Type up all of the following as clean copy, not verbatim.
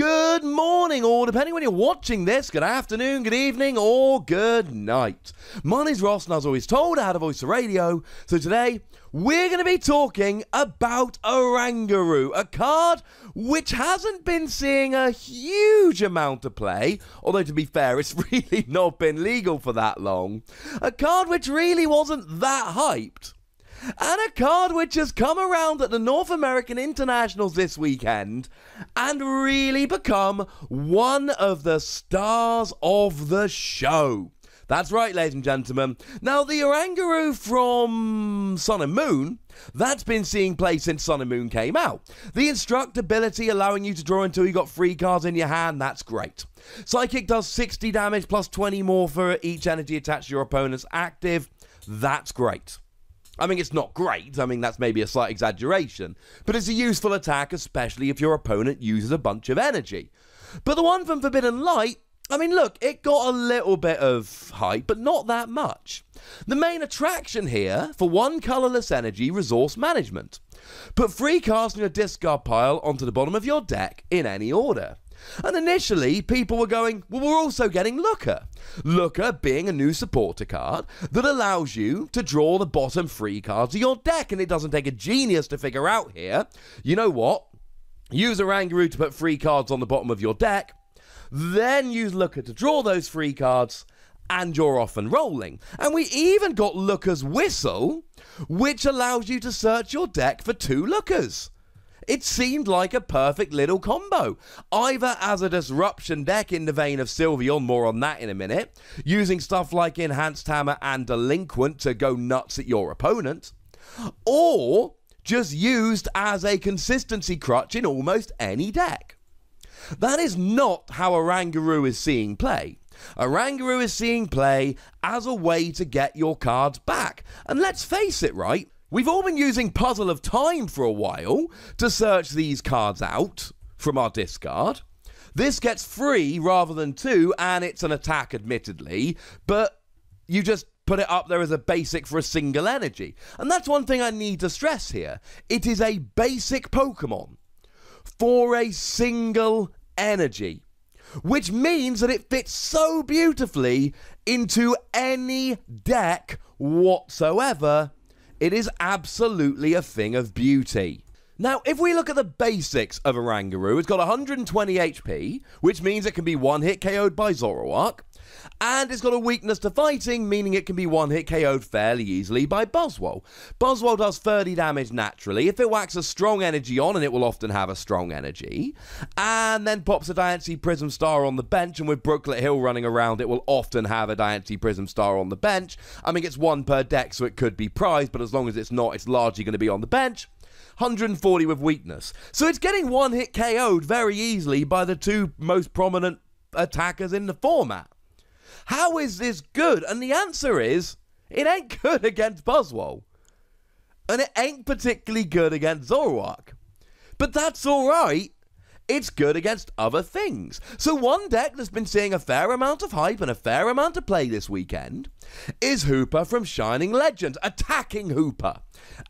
Good morning, or depending when you're watching this, good afternoon, good evening, or good night. My name's Ross, and as always told, I had a voice of radio. So today, we're going to be talking about Oranguru, a card which hasn't been seeing a huge amount of play, although to be fair, it's really not been legal for that long. A card which really wasn't that hyped. And a card which has come around at the North American Internationals this weekend and really become one of the stars of the show. That's right, ladies and gentlemen. Now, the Oranguru from Sun and Moon, that's been seeing play since Sun and Moon came out. The Instruct ability allowing you to draw until you got 3 cards in your hand, that's great. Psychic does 60 damage plus 20 more for each energy attached to your opponent's active. That's great. I mean, it's not great. I mean, that's maybe a slight exaggeration. But it's a useful attack, especially if your opponent uses a bunch of energy. But the one from Forbidden Light, I mean, look, it got a little bit of hype, but not that much. The main attraction here for one colourless energy resource management. Put 3 cards from your discard pile onto the bottom of your deck in any order. And initially, people were going, well, we're also getting Looker. Looker being a new supporter card that allows you to draw the bottom 3 cards of your deck. And it doesn't take a genius to figure out here, you know what? Use Oranguru to put 3 cards on the bottom of your deck. Then use Looker to draw those 3 cards. And you're off and rolling. And we even got Looker's Whistle, which allows you to search your deck for 2 Lookers. It seemed like a perfect little combo, either as a disruption deck in the vein of Sylveon, more on that in a minute, using stuff like Enhanced Hammer and Delinquent to go nuts at your opponent, or just used as a consistency crutch in almost any deck. That is not how Oranguru is seeing play. Oranguru is seeing play as a way to get your cards back, and let's face it, right? We've all been using Puzzle of Time for a while to search these cards out from our discard. This gets 3 rather than 2, and it's an attack admittedly, but you just put it up there as a basic for a single energy. And that's one thing I need to stress here. It is a basic Pokemon for a single energy, which means that it fits so beautifully into any deck whatsoever. It is absolutely a thing of beauty. Now, if we look at the basics of Oranguru, it's got 120 HP, which means it can be one-hit KO'd by Zoroark, and it's got a weakness to fighting, meaning it can be one-hit KO'd fairly easily by Buzzwole. Buzzwole does 30 damage naturally. If it whacks a strong energy on, and it will often have a strong energy, and then pops a Diancie Prism Star on the bench, and with Brooklet Hill running around, it will often have a Diancie Prism Star on the bench. I mean, it's 1 per deck, so it could be prized, but as long as it's not, it's largely going to be on the bench. 140 with weakness. So it's getting one-hit KO'd very easily by the 2 most prominent attackers in the format. How is this good? And the answer is, it ain't good against Buzzwole. And it ain't particularly good against Zoroark. But that's alright. It's good against other things. So one deck that's been seeing a fair amount of hype and a fair amount of play this weekend is Hoopa from Shining Legends, attacking Hoopa,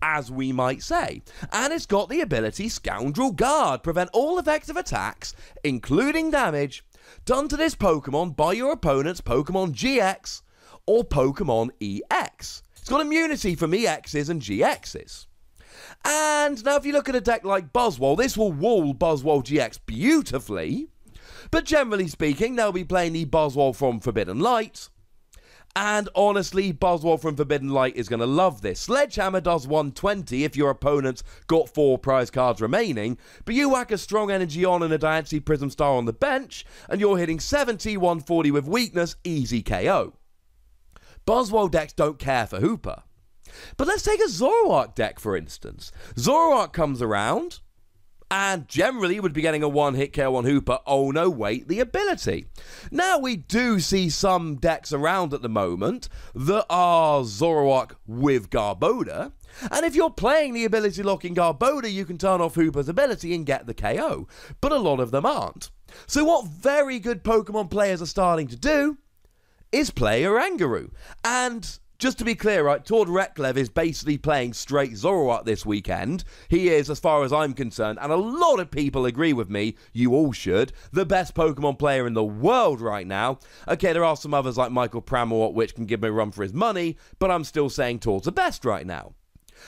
as we might say. And it's got the ability Scoundrel Guard, prevent all effective attacks, including damage, done to this Pokemon by your opponent's Pokemon GX or Pokemon EX. It's got immunity from EXs and GXs. And now if you look at a deck like Buzzwole, this will wall Buzzwole GX beautifully. But generally speaking, they'll be playing the Buzzwole from Forbidden Light. And honestly, Buzzwole from Forbidden Light is going to love this. Sledgehammer does 120 if your opponent's got 4 prize cards remaining, but you whack a strong energy on and a Diancie Prism Star on the bench, and you're hitting 70, 140 with weakness, easy KO. Buzzwole decks don't care for Hoopa. But let's take a Zoroark deck, for instance. Zoroark comes around, and generally would be getting a one-hit KO on Hoopa. Oh no, wait, the ability. Now, we do see some decks around at the moment that are Zoroark with Garbodor, and if you're playing the ability locking Garbodor, you can turn off Hoopa's ability and get the KO, but a lot of them aren't. So what very good Pokemon players are starting to do is play Oranguru, and just to be clear, right, Tord Reklev is basically playing straight Zoroark this weekend. He is, as far as I'm concerned, and a lot of people agree with me, you all should, the best Pokemon player in the world right now. Okay, there are some others like Michael Pramort, which can give me a run for his money, but I'm still saying Tord's the best right now.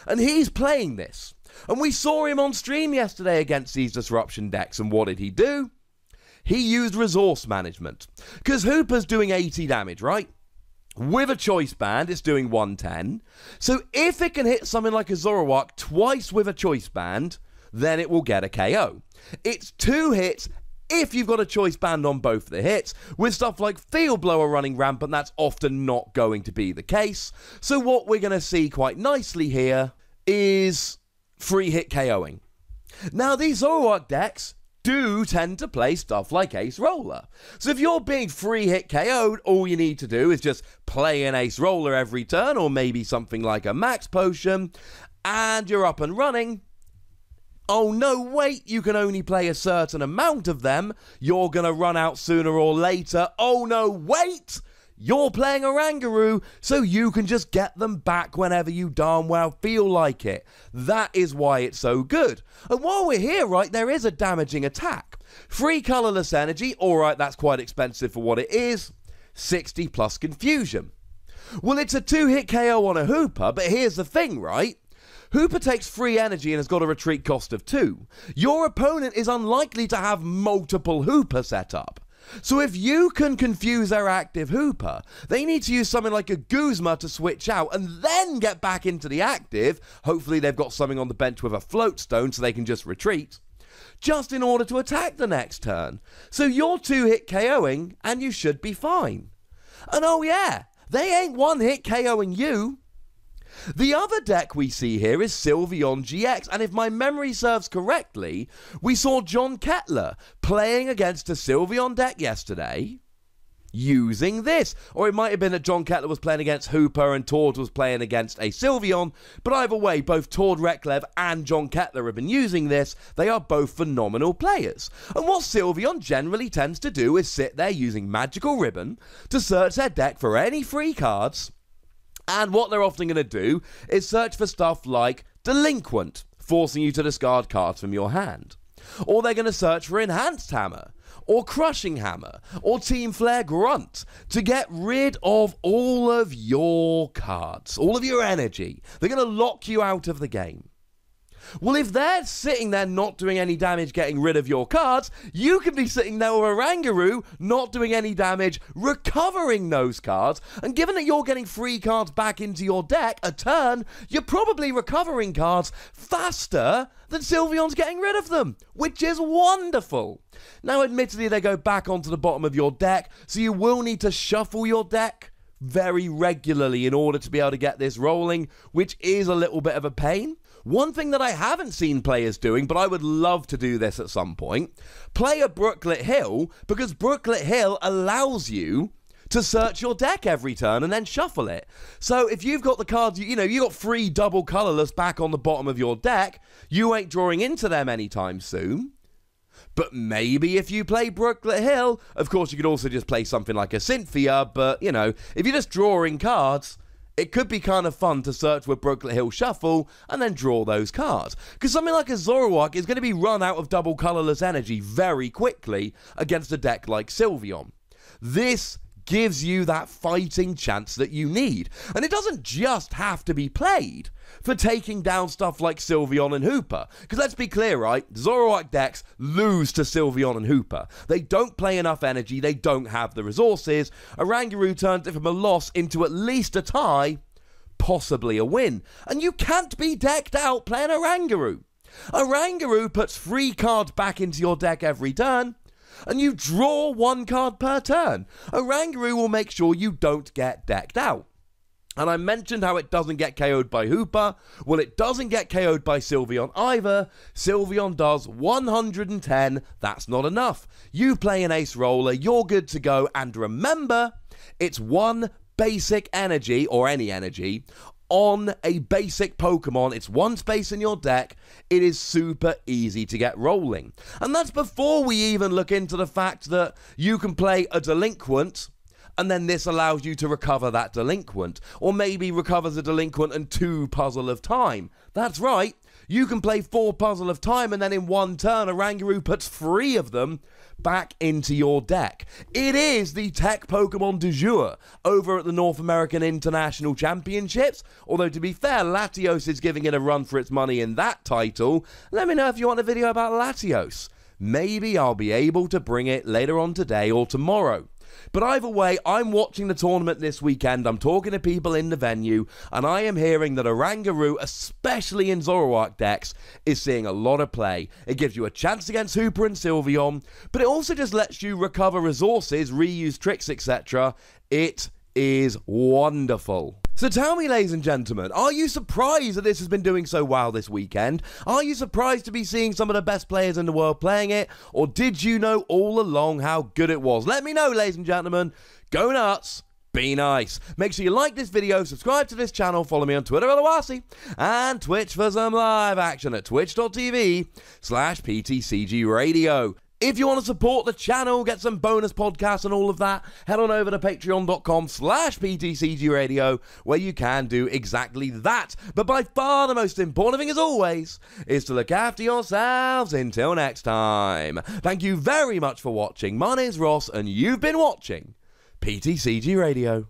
And he's playing this. And we saw him on stream yesterday against these Disruption decks, and what did he do? He used resource management. Because Hoopa's doing 80 damage, right? With a Choice Band, it's doing 110. So if it can hit something like a Zoroark twice with a Choice Band, then it will get a KO. It's 2 hits if you've got a Choice Band on both the hits. With stuff like Field Blower running rampant, that's often not going to be the case. So what we're going to see quite nicely here is free hit KOing. Now, these Zoroark decks do tend to play stuff like Ace Roller. So if you're being free hit KO'd, all you need to do is just play an Ace Roller every turn, or maybe something like a Max Potion, and you're up and running. Oh no, wait, you can only play a certain amount of them. You're gonna run out sooner or later. Oh no, wait! You're playing Oranguru, so you can just get them back whenever you darn well feel like it. That is why it's so good. And while we're here, right, there is a damaging attack. Free colourless energy, alright, that's quite expensive for what it is. 60 plus confusion. Well, it's a 2-hit KO on a Hoopa, but here's the thing, right? Hoopa takes free energy and has got a retreat cost of 2. Your opponent is unlikely to have multiple Hoopa set up. So if you can confuse their active Hoopa, they need to use something like a Guzma to switch out and then get back into the active. Hopefully they've got something on the bench with a float stone so they can just retreat, just in order to attack the next turn. So you're 2-hit KOing and you should be fine. And oh yeah, they ain't 1-hit KOing you. The other deck we see here is Sylveon GX, and if my memory serves correctly, we saw John Kettler playing against a Sylveon deck yesterday using this. Or it might have been that John Kettler was playing against Hoopa and Tord was playing against a Sylveon, but either way, both Tord Reklev and John Kettler have been using this. They are both phenomenal players. And what Sylveon generally tends to do is sit there using Magical Ribbon to search their deck for any free cards. And what they're often going to do is search for stuff like Delinquent, forcing you to discard cards from your hand. Or they're going to search for Enhanced Hammer, or Crushing Hammer, or Team Flare Grunt, to get rid of all of your cards, all of your energy. They're going to lock you out of the game. Well, if they're sitting there not doing any damage getting rid of your cards, you can be sitting there with Oranguru not doing any damage recovering those cards, and given that you're getting free cards back into your deck a turn, you're probably recovering cards faster than Sylveon's getting rid of them, which is wonderful. Now, admittedly, they go back onto the bottom of your deck, so you will need to shuffle your deck very regularly in order to be able to get this rolling, which is a little bit of a pain. One thing that I haven't seen players doing, but I would love to do this at some point, play a Brooklet Hill, because Brooklet Hill allows you to search your deck every turn and then shuffle it. So if you've got the cards, you got 3 double colourless back on the bottom of your deck, you ain't drawing into them anytime soon. But maybe if you play Brooklet Hill, of course you could also just play something like a Cynthia, but, if you're just drawing cards, it could be kind of fun to search with Brooklet Hill Shuffle and then draw those cards. Because something like a Zoroark is going to be run out of double colourless energy very quickly against a deck like Sylveon. This gives you that fighting chance that you need. And it doesn't just have to be played for taking down stuff like Sylveon and Hoopa. Because let's be clear, right? Zoroark decks lose to Sylveon and Hoopa. They don't play enough energy, they don't have the resources. Oranguru turns it from a loss into at least a tie, possibly a win. And you can't be decked out playing Oranguru. Oranguru puts 3 cards back into your deck every turn, and you draw 1 card per turn. Oranguru will make sure you don't get decked out. And I mentioned how it doesn't get KO'd by Hoopa. Well, it doesn't get KO'd by Sylveon either. Sylveon does 110. That's not enough. You play an Ace Roller, you're good to go. And remember, it's 1 basic energy, or any energy, on a basic Pokemon. It's 1 space in your deck. It is super easy to get rolling. And that's before we even look into the fact that you can play a Delinquent, and then this allows you to recover that delinquent, or maybe recover the delinquent and 2 Puzzle of Time. That's right, you can play 4 Puzzle of Time, and then in one turn, Oranguru puts 3 of them back into your deck. It is the tech Pokemon du jour over at the North American International Championships, although to be fair, Latios is giving it a run for its money in that title. Let me know if you want a video about Latios. Maybe I'll be able to bring it later on today or tomorrow. But either way, I'm watching the tournament this weekend, I'm talking to people in the venue, and I am hearing that Oranguru, especially in Zoroark decks, is seeing a lot of play. It gives you a chance against Hoopa and Sylveon, but it also just lets you recover resources, reuse tricks, etc. It is wonderful. So tell me, ladies and gentlemen, are you surprised that this has been doing so well this weekend? Are you surprised to be seeing some of the best players in the world playing it? Or did you know all along how good it was? Let me know, ladies and gentlemen. Go nuts. Be nice. Make sure you like this video, subscribe to this channel, follow me on Twitter at Owasi, and Twitch for some live action at twitch.tv/PTCGRadio. If you want to support the channel, get some bonus podcasts and all of that, head on over to patreon.com/PTCGRadio, where you can do exactly that. But by far the most important thing, as always, is to look after yourselves until next time. Thank you very much for watching. My name's Ross, and you've been watching PTCG Radio.